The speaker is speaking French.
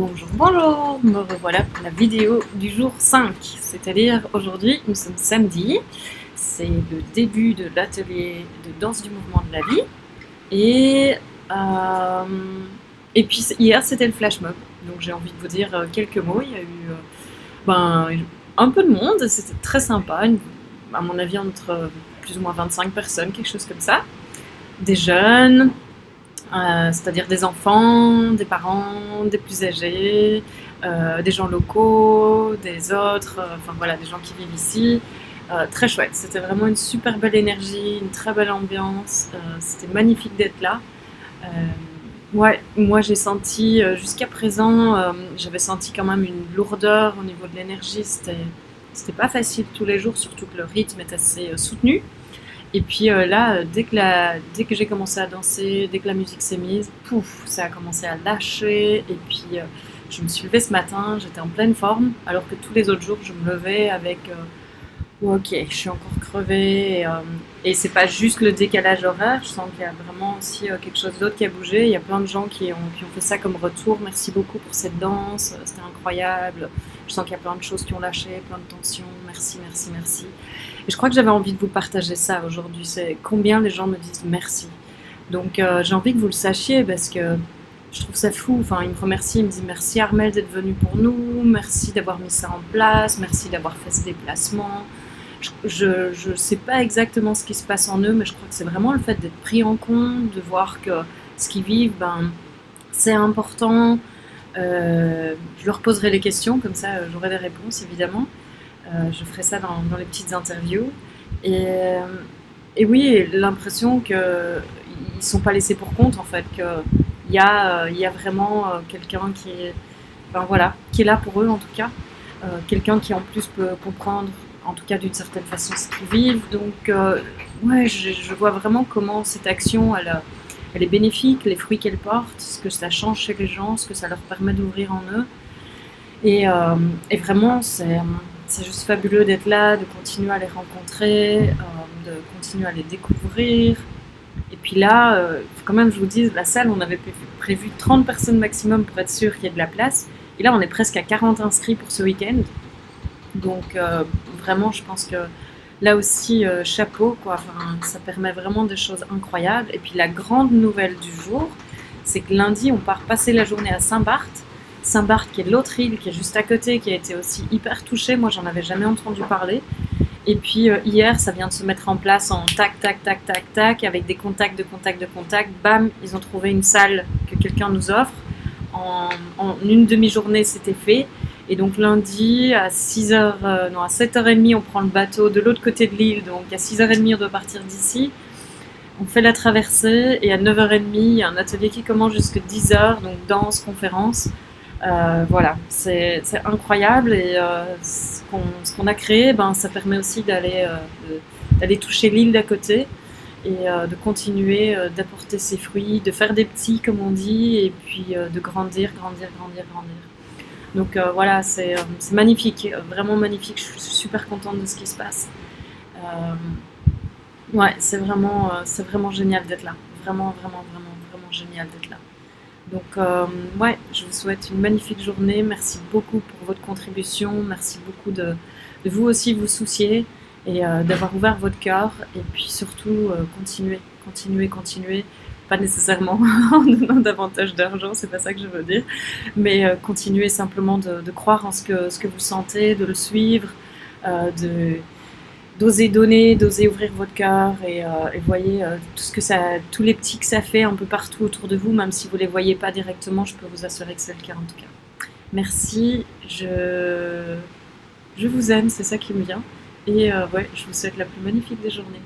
Bonjour, bonjour, me revoilà pour la vidéo du jour 5, c'est-à-dire aujourd'hui nous sommes samedi, c'est le début de l'atelier de danse du mouvement de la vie et, euh, et puis hier c'était le flash mob, donc j'ai envie de vous dire quelques mots. Il y a eu ben, un peu de monde, c'était très sympa, à mon avis entre plus ou moins 25 personnes, quelque chose comme ça, des jeunes, c'est-à-dire des enfants, des parents, des plus âgés, des gens locaux, des autres, enfin voilà, des gens qui vivent ici. Très chouette, c'était vraiment une super belle énergie, une très belle ambiance, c'était magnifique d'être là. Euh, ouais, moi j'ai senti, jusqu'à présent, j'avais senti quand même une lourdeur au niveau de l'énergie, c'était pas facile tous les jours, surtout que le rythme est assez soutenu. Et puis là, dès que j'ai commencé à danser, dès que la musique s'est mise, pouf, ça a commencé à lâcher. Et puis je me suis levée ce matin, j'étais en pleine forme, alors que tous les autres jours, je me levais avec oh, ok, je suis encore crevée. Et c'est pas juste le décalage horaire, je sens qu'il y a vraiment aussi quelque chose d'autre qui a bougé. Il y a plein de gens qui ont fait ça comme retour. Merci beaucoup pour cette danse, c'était incroyable. Je sens qu'il y a plein de choses qui ont lâché, plein de tensions. Merci, merci, merci. Et je crois que j'avais envie de vous partager ça aujourd'hui, c'est combien les gens me disent merci. Donc j'ai envie que vous le sachiez parce que je trouve ça fou. Enfin, ils me remercient, ils me disent merci Armelle d'être venue pour nous, merci d'avoir mis ça en place, merci d'avoir fait ce déplacement. Je sais pas exactement ce qui se passe en eux, mais je crois que c'est vraiment le fait d'être pris en compte, de voir que ce qu'ils vivent, ben, c'est important. Je leur poserai les questions, comme ça j'aurai des réponses évidemment. Je ferai ça dans les petites interviews. Et, euh, et oui, l'impression qu'ils ne sont pas laissés pour compte en fait, qu'il y a vraiment quelqu'un qui est, ben voilà, qui est là pour eux en tout cas, quelqu'un qui en plus peut comprendre en tout cas d'une certaine façon ce qu'ils vivent. Donc ouais, je vois vraiment comment cette action, elle est bénéfique, les fruits qu'elle porte, ce que ça change chez les gens, ce que ça leur permet d'ouvrir en eux. Et vraiment, c'est juste fabuleux d'être là, de continuer à les rencontrer, de continuer à les découvrir. Et puis là, faut quand même, je vous dis, la salle, on avait prévu 30 personnes maximum pour être sûr qu'il y ait de la place. Et là, on est presque à 40 inscrits pour ce week-end. Donc vraiment, je pense que là aussi, chapeau, quoi. Enfin, ça permet vraiment des choses incroyables. Et puis la grande nouvelle du jour, c'est que lundi, on part passer la journée à Saint-Barth. Saint-Barth, qui est l'autre île, qui est juste à côté, qui a été aussi hyper touchée. Moi, j'en avais jamais entendu parler. Et puis hier, ça vient de se mettre en place en tac, tac, tac, tac, tac, avec des contacts de contacts de contacts. Bam, ils ont trouvé une salle que quelqu'un nous offre. En une demi-journée, c'était fait. Et donc lundi, à 6h, non, à 7h30, on prend le bateau de l'autre côté de l'île. Donc à 6h30, on doit partir d'ici. On fait la traversée et à 9h30, il y a un atelier qui commence jusqu'à 10h, donc danse, conférence. Voilà, c'est incroyable et ce qu'on a créé, ben, ça permet aussi d'aller toucher l'île d'à côté et de continuer d'apporter ses fruits, de faire des petits comme on dit et puis de grandir, grandir, grandir, grandir. Donc voilà, c'est magnifique, vraiment magnifique, je suis super contente de ce qui se passe. Euh, ouais, c'est vraiment génial d'être là, vraiment, vraiment, vraiment, vraiment génial d'être là. Donc, ouais, je vous souhaite une magnifique journée. Merci beaucoup pour votre contribution. Merci beaucoup de vous aussi vous soucier et d'avoir ouvert votre cœur. Et puis surtout, continuez, continuez, continuez. Pas nécessairement en donnant davantage d'argent, c'est pas ça que je veux dire. Mais continuez simplement de croire en ce que vous sentez, de le suivre, de d'oser donner, d'oser ouvrir votre cœur et voyez tout ce que ça, tous les petits que ça fait un peu partout autour de vous, même si vous les voyez pas directement, je peux vous assurer que c'est le cas en tout cas. Merci, je vous aime, c'est ça qui me vient. Et ouais, je vous souhaite la plus magnifique des journées.